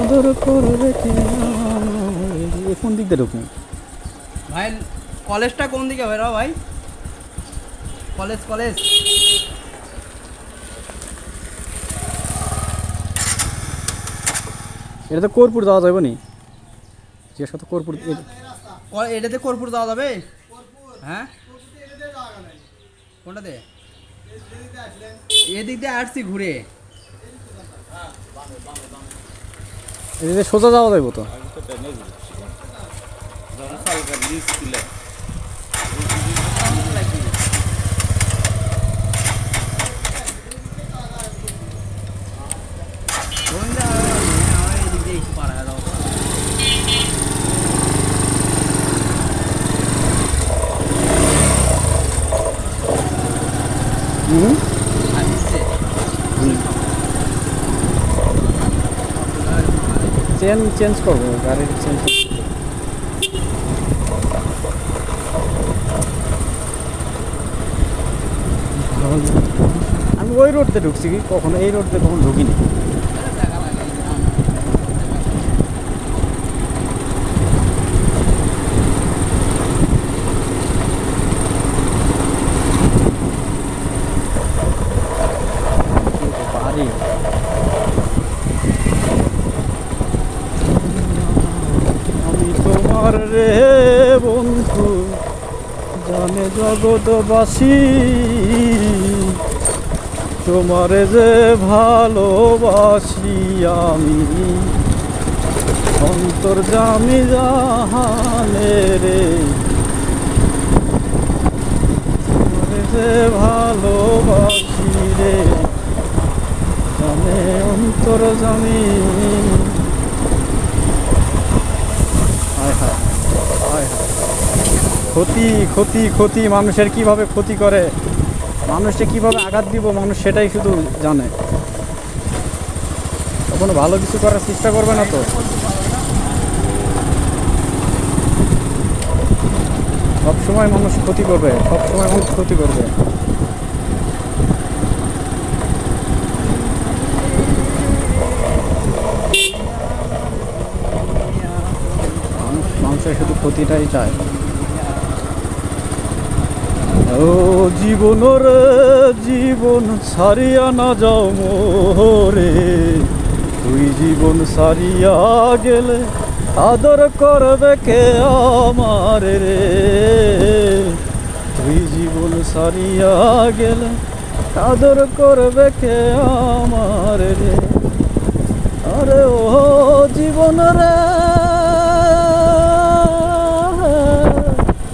আদর করবে কে কোন দিক দিয়ে ঢুকুন ভাই কলেজটা কোন দিকে বেরো ভাই কলেজ কলেজ এটা তো কর্পূর যাওয়া যাবে নি যে সাথে কর্পূর এটাতে কর্পূর যাওয়া যাবে হ্যাঁ কোনটাতে এদিক দিয়ে আসছি ঘুরে এদিকে সোজা যাওয়া যাবে তো চেঞ্জ করবো গাড়ির চেঞ্জ আমি ওই রোড দিয়ে ঢুকছি কি কখনো এই রোড দিয়ে কখনো ঢুকিনি আমি তোমার রে বন্ধু জানে জগৎবাসী তোমারে যে ভালোবাসি আমি অন্তর্যামী জাহানে রে তোমারে যে ভালোবাসি রে জানে অন্তর্যামী হায় হায় হায় হায় ক্ষতি ক্ষতি ক্ষতি মানুষের কিভাবে ক্ষতি করে মানুষকে কিভাবে আঘাত দিব মানুষ সেটাই শুধু জানে কখনো ভালো কিছু করার চেষ্টা করবে না তো সবসময় মানুষ ক্ষতি করবে সবসময় মানুষ ক্ষতি করবে মানুষের শুধু ক্ষতিটাই চায় ও জীবন রে জীবন ছাড়িয়া না যাও মোরে তুই জীবন ছাড়িয়া গেলে আদর করবে কে আমার রে তুই জীবন ছাড়িয়া গেলে আদর করবে কে আমার রে আরে ও জীবন রে